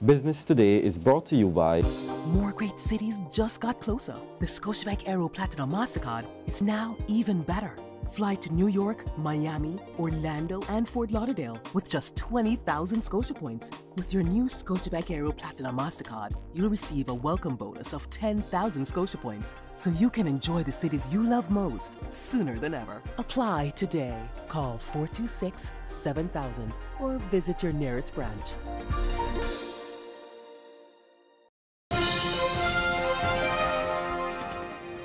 Business Today is brought to you by More great cities just got closer. The Scotiabank Aero Platinum MasterCard is now even better. Fly to New York, Miami, Orlando, and Fort Lauderdale with just 20,000 Scotia points. With your new Scotiabank Aero Platinum MasterCard, you'll receive a welcome bonus of 10,000 Scotia points, so you can enjoy the cities you love most sooner than ever. Apply today. Call 426-7000 or visit your nearest branch.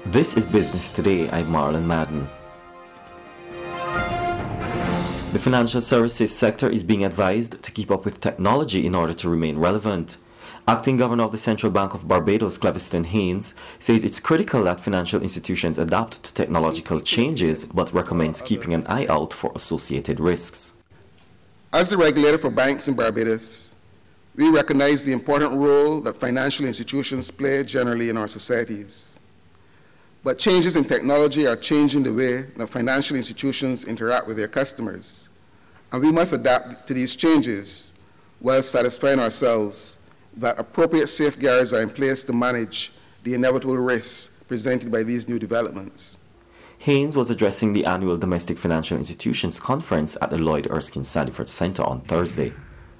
This is Business Today. I'm Marlon Madden. The financial services sector is being advised to keep up with technology in order to remain relevant. Acting Governor of the Central Bank of Barbados, Cleviston Haynes, says it's critical that financial institutions adapt to technological changes, but recommends keeping an eye out for associated risks. As the regulator for banks in Barbados, we recognize the important role that financial institutions play generally in our societies. But changes in technology are changing the way that financial institutions interact with their customers. And we must adapt to these changes while satisfying ourselves that appropriate safeguards are in place to manage the inevitable risks presented by these new developments. Haynes was addressing the annual Domestic Financial Institutions Conference at the Lloyd Erskine Sandyford Centre on Thursday.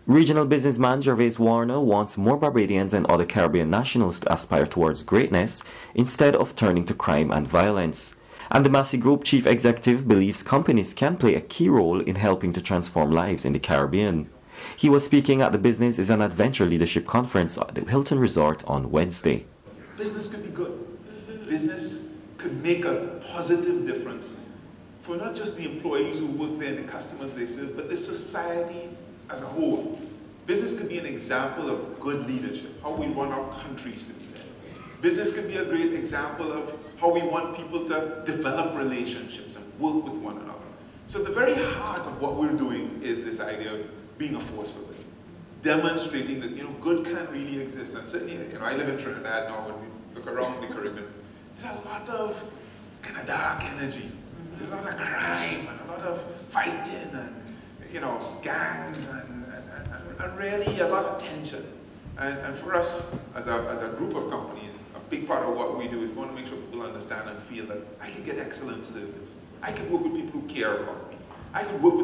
Regional businessman Gervase Warner wants more Barbadians and other Caribbean nationals to aspire towards greatness instead of turning to crime and violence. And the Massey Group chief executive believes companies can play a key role in helping to transform lives in the Caribbean. He was speaking at the Business is an Adventure Leadership Conference at the Hilton Resort on Wednesday. Business could be good. Business could make a positive difference for not just the employees who work there and the customers they serve, but the society as a whole. Business could be an example of good leadership, how we want our countries to be led. Business could be a great example of how we want people to develop relationships and work with one another. So the very heart of what we're doing is this idea of being a force for good, demonstrating that good can really exist. And certainly, I live in Trinidad now. When we look around the Caribbean, there's a lot of kind of dark energy. There's a lot of crime and a lot of fighting and gangs and really a lot of tension. And for us, as a group of companies, a big part of what we do is we want to make sure people understand and feel that I can get excellent service. I can work with people who care about me. I can work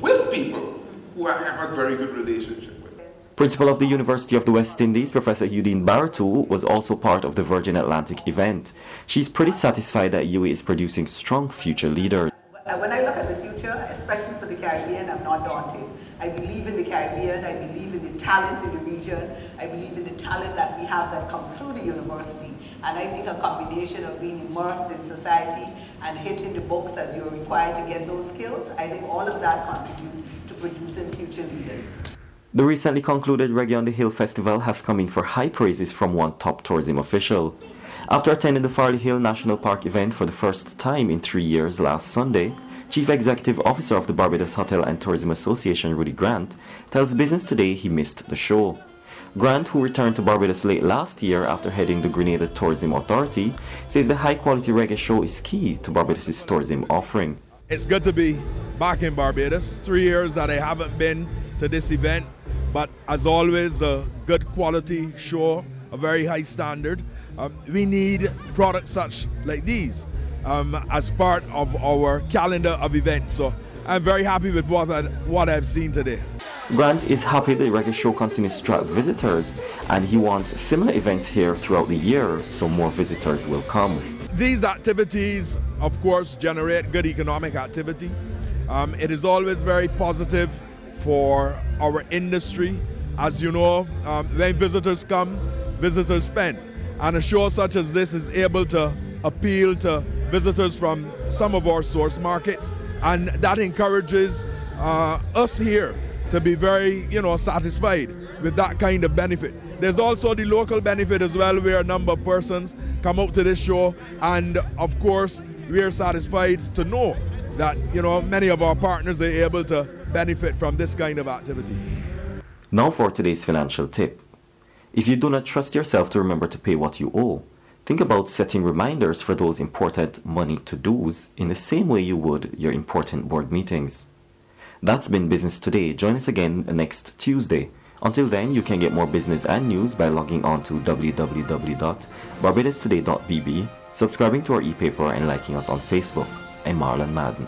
with people who I have a very good relationship with. Principal of the University of the West Indies, Professor Udine Baratu, was also part of the Virgin Atlantic event. She's pretty satisfied that UA is producing strong future leaders. When I look at the future, especially for the Caribbean, I'm not daunted. I believe in the Caribbean, I believe in the talent in the region, I believe in the talent that we have that comes through the university. And I think a combination of being immersed in society and hitting the books as you're required to get those skills, I think all of that contribute to producing future leaders. The recently concluded Reggae on the Hill Festival has come in for high praises from one top tourism official. After attending the Farley Hill National Park event for the first time in 3 years last Sunday, Chief Executive Officer of the Barbados Hotel and Tourism Association, Rudy Grant, tells Business Today he missed the show. Grant, who returned to Barbados late last year after heading the Grenada Tourism Authority, says the high-quality reggae show is key to Barbados' tourism offering. It's good to be back in Barbados. 3 years that I haven't been to this event, but as always, a good quality show, a very high standard. We need products such like these as part of our calendar of events. So I'm very happy with what I've seen today. Grant is happy the reggae show continues to attract visitors, and he wants similar events here throughout the year so more visitors will come. These activities, of course, generate good economic activity. It is always very positive for our industry. As you know, when visitors come, visitors spend. And a show such as this is able to appeal to visitors from some of our source markets, and that encourages us here to be very, satisfied with that kind of benefit. There's also the local benefit as well, where a number of persons come out to this show, and of course, we are satisfied to know that, many of our partners are able to benefit from this kind of activity. Now for today's financial tip. If you do not trust yourself to remember to pay what you owe, think about setting reminders for those important money to-dos in the same way you would your important board meetings. That's been Business Today. Join us again next Tuesday Until then, you can get more business and news by logging on to www.barbadostoday.bb, subscribing to our e-paper and liking us on Facebook. I'm Marlon Madden.